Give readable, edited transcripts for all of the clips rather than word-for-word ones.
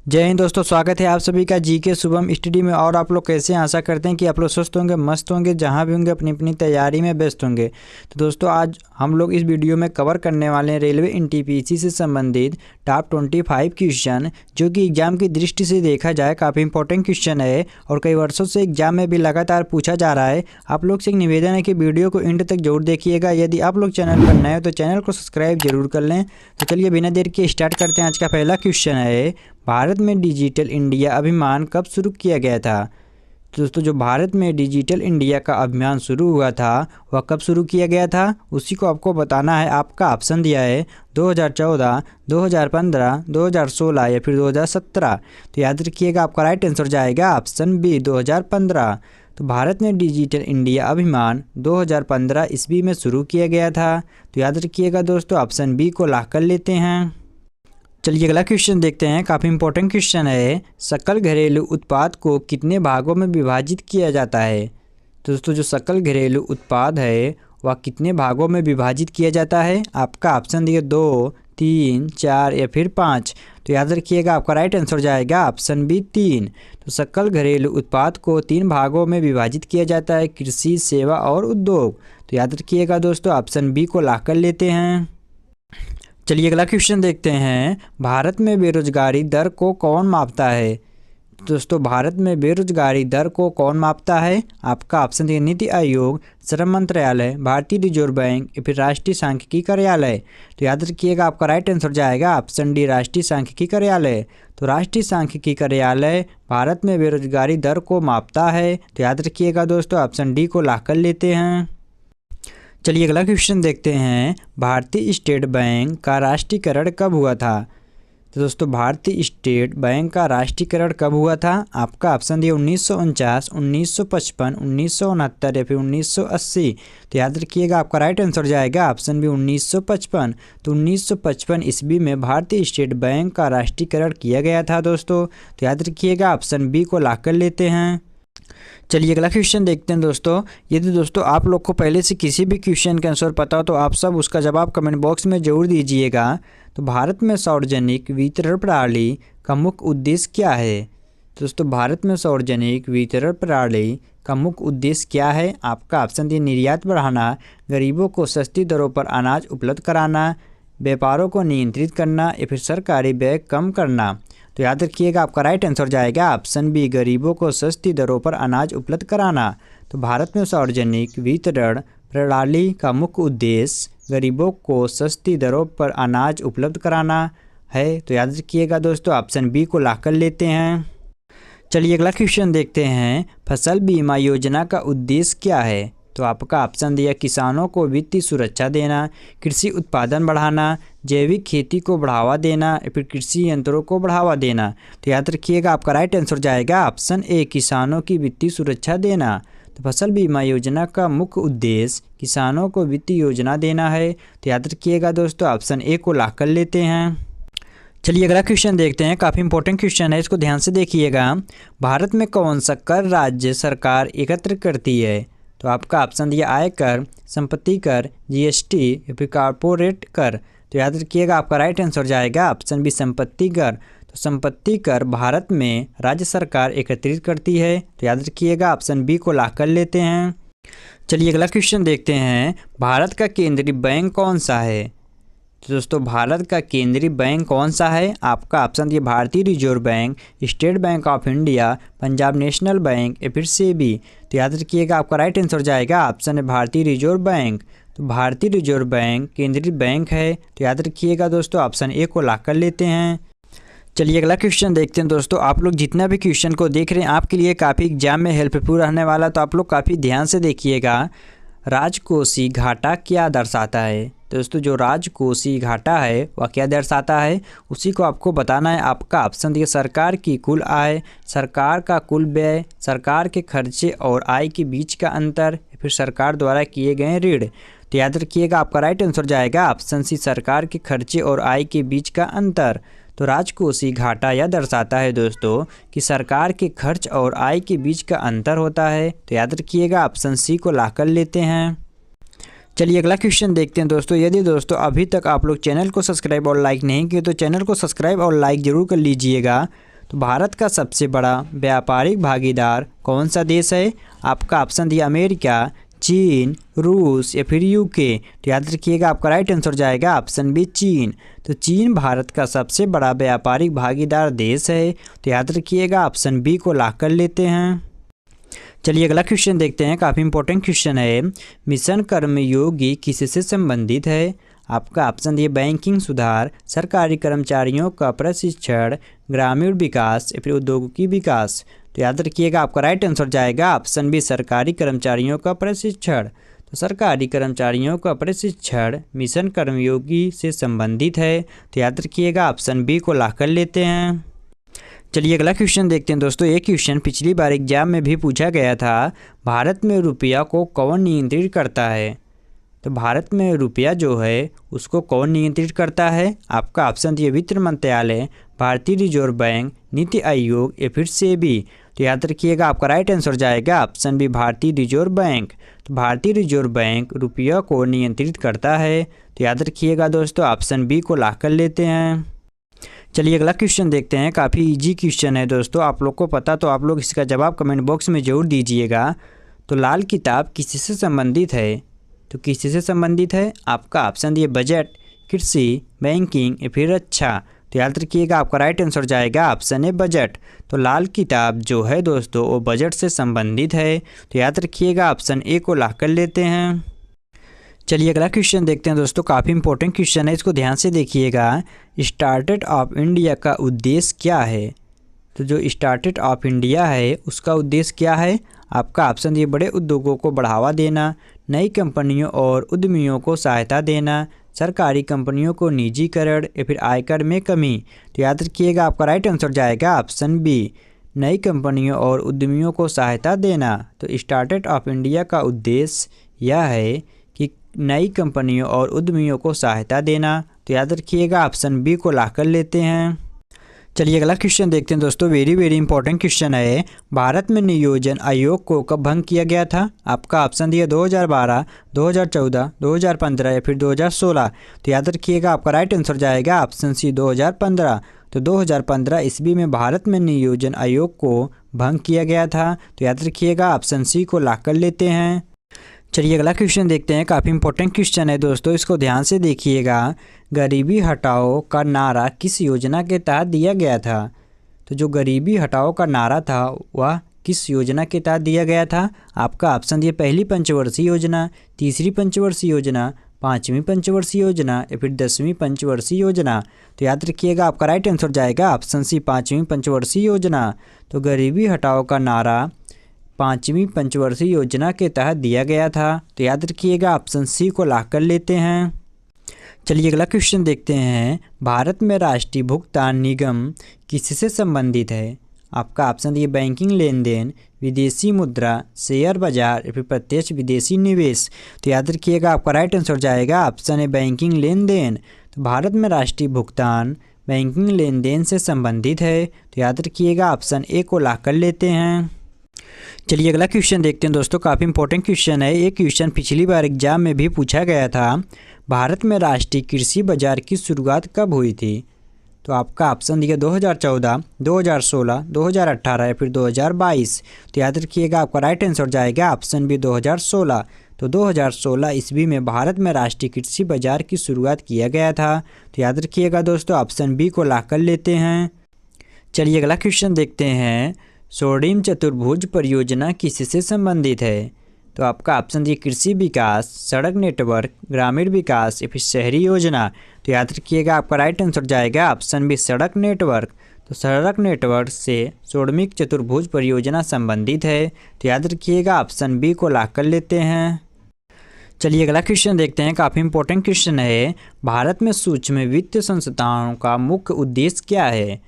जय हिंद दोस्तों, स्वागत है आप सभी का जीके शुभम स्टडी में। और आप लोग कैसे हैं? आशा करते हैं कि आप लोग स्वस्थ होंगे, मस्त होंगे, जहां भी होंगे अपनी अपनी तैयारी में व्यस्त होंगे। तो दोस्तों आज हम लोग इस वीडियो में कवर करने वाले हैं रेलवे एनटीपीसी से संबंधित टॉप 25 क्वेश्चन, जो कि एग्जाम की दृष्टि से देखा जाए काफ़ी इंपॉर्टेंट क्वेश्चन है और कई वर्षों से एग्जाम में भी लगातार पूछा जा रहा है। आप लोग से एक निवेदन है कि वीडियो को एंड तक जरूर देखिएगा। यदि आप लोग चैनल पर नए हो तो चैनल को सब्सक्राइब जरूर कर लें। तो चलिए बिना देर के स्टार्ट करते हैं। आज का पहला क्वेश्चन है, भारत में डिजिटल इंडिया अभियान कब शुरू किया गया था? तो दोस्तों जो भारत में डिजिटल इंडिया का अभियान शुरू हुआ था वह कब शुरू किया गया था, उसी को आपको बताना है। आपका ऑप्शन दिया है 2014, 2015, 2016 या फिर 2017। तो याद रखिएगा आपका राइट आंसर जाएगा ऑप्शन बी 2015। तो भारत में डिजिटल इंडिया अभियान 2015 ईस्वी में शुरू किया गया था। तो याद रखिएगा दोस्तों ऑप्शन बी को लॉक कर लेते हैं। चलिए अगला क्वेश्चन देखते हैं। काफ़ी इंपॉर्टेंट क्वेश्चन है, सकल घरेलू उत्पाद को कितने भागों में विभाजित किया जाता है? तो दोस्तों जो सकल घरेलू उत्पाद है वह कितने भागों में विभाजित किया जाता है? आपका ऑप्शन दिए 2, 3, 4 या फिर 5। तो याद रखिएगा आपका राइट आंसर जाएगा ऑप्शन बी 3। तो सकल घरेलू उत्पाद को 3 भागों में विभाजित किया जाता है, कृषि, सेवा और उद्योग। तो याद रखिएगा दोस्तों ऑप्शन बी को लॉक कर लेते हैं। चलिए अगला क्वेश्चन देखते हैं, भारत में बेरोजगारी दर को कौन मापता है? दोस्तों भारत में बेरोजगारी दर को कौन मापता है? आपका ऑप्शन है नीति आयोग, श्रम मंत्रालय, भारतीय रिजर्व बैंक या फिर राष्ट्रीय सांख्यिकी कार्यालय। तो याद रखिएगा आपका राइट आंसर जाएगा ऑप्शन डी राष्ट्रीय सांख्यिकी कार्यालय। तो राष्ट्रीय सांख्यिकी कार्यालय भारत में बेरोजगारी दर को मापता है। तो याद रखिएगा दोस्तों ऑप्शन डी को लॉक कर लेते हैं। चलिए अगला क्वेश्चन देखते हैं, भारतीय स्टेट बैंक का राष्ट्रीयकरण कब हुआ था? तो दोस्तों भारतीय स्टेट बैंक का राष्ट्रीयकरण कब हुआ था? आपका ऑप्शन दिया 1949, 1955, 1969 या फिर 1980। तो याद रखिएगा आपका राइट आंसर जाएगा ऑप्शन बी 1955। तो 1955 ईस्वी में भारतीय स्टेट बैंक का राष्ट्रीयकरण किया गया था दोस्तों। तो याद रखिएगा ऑप्शन बी को लॉक कर लेते हैं। चलिए अगला क्वेश्चन देखते हैं दोस्तों। यदि दोस्तों आप लोग को पहले से किसी भी क्वेश्चन का आंसर पता हो तो आप सब उसका जवाब कमेंट बॉक्स में जरूर दीजिएगा। तो भारत में सार्वजनिक वितरण प्रणाली का मुख्य उद्देश्य क्या है? दोस्तों भारत में सार्वजनिक वितरण प्रणाली का मुख्य उद्देश्य क्या है? आपका ऑप्शन दी निर्यात बढ़ाना, गरीबों को सस्ती दरों पर अनाज उपलब्ध कराना, व्यापारों को नियंत्रित करना या फिर सरकारी व्यय कम करना। तो याद रखिएगा आपका राइट आंसर जाएगा ऑप्शन बी गरीबों को सस्ती दरों पर अनाज उपलब्ध कराना। तो भारत में सार्वजनिक वितरण प्रणाली का मुख्य उद्देश्य गरीबों को सस्ती दरों पर अनाज उपलब्ध कराना है। तो याद रखिएगा दोस्तों ऑप्शन बी को लॉक कर लेते हैं। चलिए अगला क्वेश्चन देखते हैं, फसल बीमा योजना का उद्देश्य क्या है? तो आपका ऑप्शन दिया किसानों को वित्तीय सुरक्षा देना, कृषि उत्पादन बढ़ाना, जैविक खेती को बढ़ावा देना या फिर कृषि यंत्रों को बढ़ावा देना। तो याद रखिएगा आपका राइट आंसर जाएगा ऑप्शन ए किसानों की वित्तीय सुरक्षा देना। तो फसल बीमा योजना का मुख्य उद्देश्य किसानों को वित्तीय योजना देना है। तो याद रखिएगा दोस्तों ऑप्शन ए को लॉक कर लेते हैं। चलिए अगला क्वेश्चन देखते हैं। काफ़ी इंपॉर्टेंट क्वेश्चन है, इसको ध्यान से देखिएगा। भारत में कौन सा कर राज्य सरकार एकत्र करती है? तो आपका ऑप्शन दिया आयकर, संपत्ति कर, जीएसटी या फिर कॉर्पोरेट कर। तो याद रखिएगा आपका राइट आंसर जाएगा ऑप्शन बी संपत्ति कर। तो संपत्ति कर भारत में राज्य सरकार एकत्रित करती है। तो याद रखिएगा ऑप्शन बी को लॉक कर लेते हैं। चलिए अगला क्वेश्चन देखते हैं, भारत का केंद्रीय बैंक कौन सा है? तो दोस्तों भारत का केंद्रीय बैंक कौन सा है? आपका ऑप्शन दिया भारतीय reserve bank, state bank of India, Punjab national bank या फिर सेबी। तो याद रखिएगा आपका राइट आंसर जाएगा ऑप्शन है भारतीय रिजर्व बैंक। तो भारतीय रिजर्व बैंक केंद्रीय बैंक है। तो याद रखिएगा दोस्तों ऑप्शन ए को लॉक कर लेते हैं। चलिए अगला क्वेश्चन देखते हैं दोस्तों। आप लोग जितना भी क्वेश्चन को देख रहे हैं आपके लिए काफ़ी एग्जाम में हेल्पफुल रहने वाला, तो आप लोग काफ़ी ध्यान से देखिएगा। राजकोषीय घाटा क्या दर्शाता है? दोस्तों जो राजकोषीय घाटा है वह क्या दर्शाता है, उसी को आपको बताना है। आपका ऑप्शन दिया सरकार की कुल आय, सरकार का कुल व्यय, सरकार के खर्चे और आय के बीच का अंतर या फिर सरकार द्वारा किए गए ऋण। तो याद रखिएगा आपका राइट आंसर जाएगा ऑप्शन सी सरकार के खर्चे और आय के बीच का अंतर। तो राजकोषीय घाटा यह दर्शाता है दोस्तों कि सरकार के खर्च और आय के बीच का अंतर होता है। तो याद रखिएगा ऑप्शन सी को लॉक कर लेते हैं। चलिए अगला क्वेश्चन देखते हैं दोस्तों। यदि दोस्तों अभी तक आप लोग चैनल को सब्सक्राइब और लाइक नहीं किए तो चैनल को सब्सक्राइब और लाइक ज़रूर कर लीजिएगा। तो भारत का सबसे बड़ा व्यापारिक भागीदार कौन सा देश है? आपका ऑप्शन दिया अमेरिका, चीन, रूस या फिर यूके। तो याद रखिएगा आपका राइट आंसर जाएगा ऑप्शन बी चीन। तो चीन भारत का सबसे बड़ा व्यापारिक भागीदार देश है। तो याद रखिएगा ऑप्शन बी को लॉक कर लेते हैं। चलिए अगला क्वेश्चन देखते हैं, काफ़ी इंपॉर्टेंट क्वेश्चन है। मिशन कर्मयोगी किससे संबंधित है? आपका ऑप्शन दिए बैंकिंग सुधार, सरकारी कर्मचारियों का प्रशिक्षण, ग्रामीण विकास या फिर औद्योगिकी विकास। तो याद रखिएगा आपका राइट आंसर जाएगा ऑप्शन बी सरकारी कर्मचारियों का प्रशिक्षण। तो सरकारी कर्मचारियों का प्रशिक्षण मिशन कर्मयोगी से संबंधित है। तो याद रखिएगा ऑप्शन बी को लॉक कर लेते हैं। चलिए अगला क्वेश्चन देखते हैं दोस्तों। ये क्वेश्चन पिछली बार एग्जाम में भी पूछा गया था। भारत में रुपया को कौन नियंत्रित करता है? तो भारत में रुपया जो है उसको कौन नियंत्रित करता है? आपका ऑप्शन दिए वित्त मंत्रालय, भारतीय रिजर्व बैंक, नीति आयोग या फिर सेबी। तो याद रखिएगा आपका राइट आंसर जाएगा ऑप्शन बी भारतीय रिजर्व बैंक। तो भारतीय रिजर्व बैंक रुपया को नियंत्रित करता है। तो याद रखिएगा दोस्तों ऑप्शन बी को लॉक कर लेते हैं। चलिए अगला क्वेश्चन देखते हैं, काफ़ी इजी क्वेश्चन है दोस्तों, आप लोग को पता तो आप लोग इसका जवाब कमेंट बॉक्स में ज़रूर दीजिएगा। तो लाल किताब किससे संबंधित है? तो किससे संबंधित है? आपका ऑप्शन दिए बजट, कृषि, बैंकिंग या फिर रक्षा। तो याद रखिएगा आपका राइट आंसर जाएगा ऑप्शन ए बजट। तो लाल किताब जो है दोस्तों वो बजट से संबंधित है। तो याद रखिएगा ऑप्शन ए को लॉक कर लेते हैं। चलिए अगला क्वेश्चन देखते हैं दोस्तों, काफ़ी इंपॉर्टेंट क्वेश्चन है, इसको ध्यान से देखिएगा। स्टार्टअप ऑफ इंडिया का उद्देश्य क्या है? तो जो स्टार्टअप ऑफ इंडिया है उसका उद्देश्य क्या है? आपका ऑप्शन दिए बड़े उद्योगों को बढ़ावा देना, नई कंपनियों और उद्यमियों को सहायता देना, सरकारी कंपनियों को निजीकरण या फिर आयकर में कमी। तो याद रखिएगा आपका राइट आंसर जाएगा ऑप्शन बी, नई कंपनियों और उद्यमियों को सहायता देना। तो स्टार्टअप ऑफ इंडिया का उद्देश्य यह है कि नई कंपनियों और उद्यमियों को सहायता देना। तो याद रखिएगा ऑप्शन बी को लॉक कर लेते हैं। चलिए अगला क्वेश्चन देखते हैं दोस्तों, वेरी इंपॉर्टेंट क्वेश्चन है। भारत में नियोजन आयोग को कब भंग किया गया था? आपका ऑप्शन दिया 2012, 2014, 2015 या फिर 2016। तो याद रखिएगा आपका राइट आंसर जाएगा ऑप्शन सी 2015। तो 2015 ईस्वी में भारत में नियोजन आयोग को भंग किया गया था। तो याद रखिएगा ऑप्शन सी को लॉक कर लेते हैं। चलिए अगला क्वेश्चन देखते हैं, काफ़ी इंपॉर्टेंट क्वेश्चन है दोस्तों, इसको ध्यान से देखिएगा। गरीबी हटाओ का नारा किस योजना के तहत दिया गया था? तो जो गरीबी हटाओ का नारा था वह किस योजना के तहत दिया गया था? आपका ऑप्शन दिए पहली पंचवर्षीय योजना, तीसरी पंचवर्षीय योजना, पाँचवीं पंचवर्षीय योजना या फिर 10वीं पंचवर्षीय योजना। तो याद रखिएगा आपका राइट आंसर जाएगा ऑप्शन सी 5वीं पंचवर्षीय योजना। तो गरीबी हटाओ का नारा 5वीं पंचवर्षीय योजना के तहत दिया गया था। तो याद रखिएगा ऑप्शन सी को लॉक कर लेते हैं। चलिए अगला क्वेश्चन देखते हैं, भारत में राष्ट्रीय भुगतान निगम किससे संबंधित है? आपका ऑप्शन दिए बैंकिंग लेन देन, विदेशी मुद्रा, शेयर बाजार या फिर प्रत्यक्ष विदेशी निवेश। तो याद रखिएगा आपका राइट आंसर जाएगा ऑप्शन ए बैंकिंग लेन देन। तो भारत में राष्ट्रीय भुगतान बैंकिंग लेन देन से संबंधित है। तो याद रखिएगा ऑप्शन ए को लॉक कर लेते हैं। चलिए अगला क्वेश्चन देखते हैं दोस्तों, काफ़ी इंपॉर्टेंट क्वेश्चन है। ये क्वेश्चन पिछली बार एग्जाम में भी पूछा गया था। भारत में राष्ट्रीय कृषि बाजार की शुरुआत कब हुई थी? तो आपका ऑप्शन दिया 2014, 2016, 2018 या फिर 2022। तो याद रखिएगा आपका राइट आंसर जाएगा ऑप्शन बी 2016। तो 2016 ईस्वी में भारत में राष्ट्रीय कृषि बाजार की शुरुआत किया गया था। तो याद रखिएगा दोस्तों ऑप्शन बी को लॉक कर लेते हैं। चलिए अगला क्वेश्चन देखते हैं, स्वर्णिम चतुर्भुज परियोजना किससे संबंधित है? तो आपका ऑप्शन दिए कृषि विकास, सड़क नेटवर्क, ग्रामीण विकास या फिर शहरी योजना। तो याद रखिएगा आपका राइट आंसर जाएगा ऑप्शन बी सड़क नेटवर्क। तो सड़क नेटवर्क से स्वर्णिम चतुर्भुज परियोजना संबंधित है। तो याद रखिएगा ऑप्शन बी को लॉक कर लेते हैं। चलिए अगला क्वेश्चन देखते हैं, काफ़ी इंपॉर्टेंट क्वेश्चन है। भारत में सूक्ष्म वित्त संस्थानों का मुख्य उद्देश्य क्या है?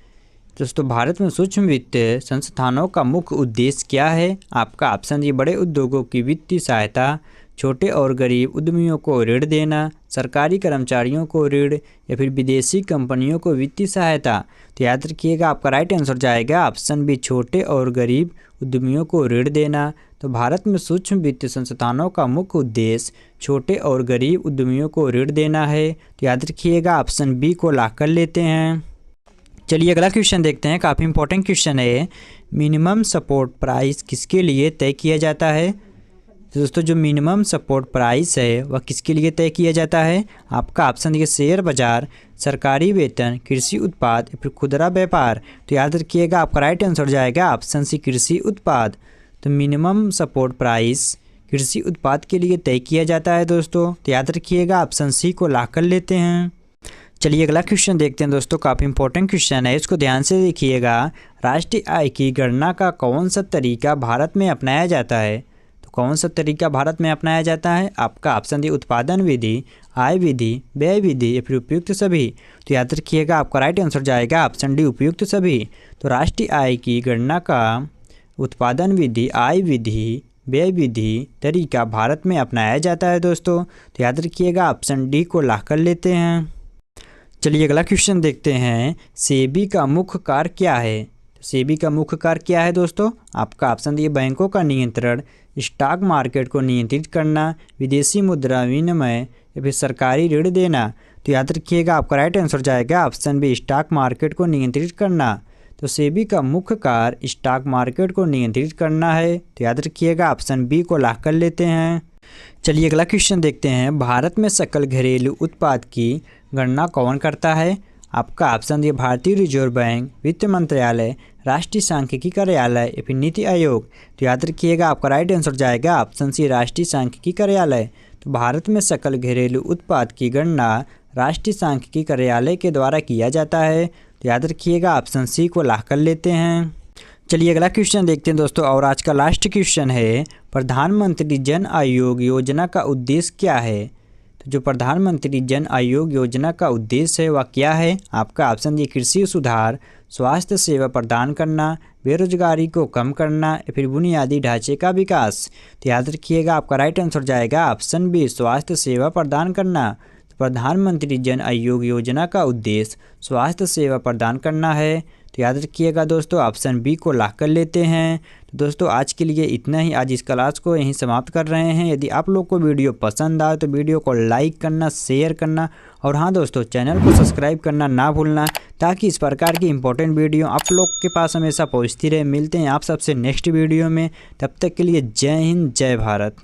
दोस्तों भारत में सूक्ष्म वित्त संस्थानों का मुख्य उद्देश्य क्या है? आपका ऑप्शन ये बड़े उद्योगों की वित्तीय सहायता, छोटे और गरीब उद्यमियों को ऋण देना, सरकारी कर्मचारियों को ऋण या फिर विदेशी कंपनियों को वित्तीय सहायता। तो याद रखिएगा आपका राइट आंसर जाएगा ऑप्शन बी छोटे और गरीब उद्यमियों को ऋण देना। तो भारत में सूक्ष्म वित्त संस्थानों का मुख्य उद्देश्य छोटे और गरीब उद्यमियों को ऋण देना है। तो याद रखिएगा ऑप्शन बी को लॉक कर लेते हैं। चलिए अगला क्वेश्चन देखते हैं, काफ़ी इंपॉर्टेंट क्वेश्चन है। मिनिमम सपोर्ट प्राइस किसके लिए तय किया जाता है? तो दोस्तों जो मिनिमम सपोर्ट प्राइस है वह किसके लिए तय किया जाता है? आपका ऑप्शन देखिए शेयर बाजार, सरकारी वेतन, कृषि उत्पाद या फिर खुदरा व्यापार। तो याद रखिएगा आपका राइट आंसर हो जाएगा ऑप्शन सी कृषि उत्पाद। तो मिनिमम सपोर्ट प्राइस कृषि उत्पाद के लिए तय किया जाता है दोस्तों। तो याद रखिएगा ऑप्शन सी को लॉक कर लेते हैं। चलिए अगला क्वेश्चन देखते हैं दोस्तों, काफ़ी इंपॉर्टेंट क्वेश्चन है, इसको ध्यान से देखिएगा। राष्ट्रीय आय की गणना का कौन सा तरीका भारत में अपनाया जाता है? तो कौन सा तरीका भारत में अपनाया जाता है? आपका ऑप्शन दी उत्पादन विधि, आय विधि, व्यय विधि या फिर उपयुक्त सभी। तो याद रखिएगा आपका राइट आंसर जाएगा ऑप्शन डी उपयुक्त सभी। तो राष्ट्रीय आय की गणना का उत्पादन विधि, आय विधि, व्यय विधि तरीका भारत में अपनाया जाता है दोस्तों। तो याद रखिएगा ऑप्शन डी को लॉक कर लेते हैं। चलिए अगला क्वेश्चन देखते हैं, सेबी का मुख्य कार्य क्या है? सेबी का मुख्य कार्य क्या है दोस्तों? आपका ऑप्शन दिए बैंकों का नियंत्रण, स्टॉक मार्केट को नियंत्रित करना, विदेशी मुद्रा विनिमय या फिर सरकारी ऋण देना। तो याद रखिएगा आपका राइट आंसर जाएगा ऑप्शन बी स्टॉक मार्केट को नियंत्रित करना। तो सेबी का मुख्य कार्य स्टॉक मार्केट को नियंत्रित करना है। तो याद रखिएगा ऑप्शन बी को लॉक कर लेते हैं। चलिए अगला क्वेश्चन देखते हैं, भारत में सकल घरेलू उत्पाद की गणना कौन करता है? आपका ऑप्शन दिए भारतीय रिजर्व बैंक, वित्त मंत्रालय, राष्ट्रीय सांख्यिकी कार्यालय या फिर नीति आयोग। तो याद रखिएगा आपका राइट आंसर जाएगा ऑप्शन सी राष्ट्रीय सांख्यिकी कार्यालय। तो भारत में सकल घरेलू उत्पाद की गणना राष्ट्रीय सांख्यिकी कार्यालय के द्वारा किया जाता है। तो याद रखिएगा ऑप्शन सी को लॉक कर लेते हैं। चलिए अगला क्वेश्चन देखते हैं दोस्तों, और आज का लास्ट क्वेश्चन है, प्रधानमंत्री जन आयोग योजना का उद्देश्य क्या है? तो जो प्रधानमंत्री जन आयोग योजना का उद्देश्य है वह क्या है? आपका ऑप्शन दिए कृषि सुधार, स्वास्थ्य सेवा प्रदान करना, बेरोजगारी को कम करना या फिर बुनियादी ढांचे का विकास। तो याद रखिएगा आपका राइट आंसर जाएगा ऑप्शन बी स्वास्थ्य सेवा प्रदान करना। तो प्रधानमंत्री जन आयोग योजना का उद्देश्य स्वास्थ्य सेवा प्रदान करना है। तो याद रखिएगा दोस्तों ऑप्शन बी को लॉक कर लेते हैं। तो दोस्तों आज के लिए इतना ही, आज इस क्लास को यहीं समाप्त कर रहे हैं। यदि आप लोग को वीडियो पसंद आए तो वीडियो को लाइक करना, शेयर करना और हाँ दोस्तों चैनल को सब्सक्राइब करना ना भूलना, ताकि इस प्रकार की इंपॉर्टेंट वीडियो आप लोग के पास हमेशा पहुँचती रहे। मिलते हैं आप सबसे नेक्स्ट वीडियो में, तब तक के लिए जय हिंद, जय भारत।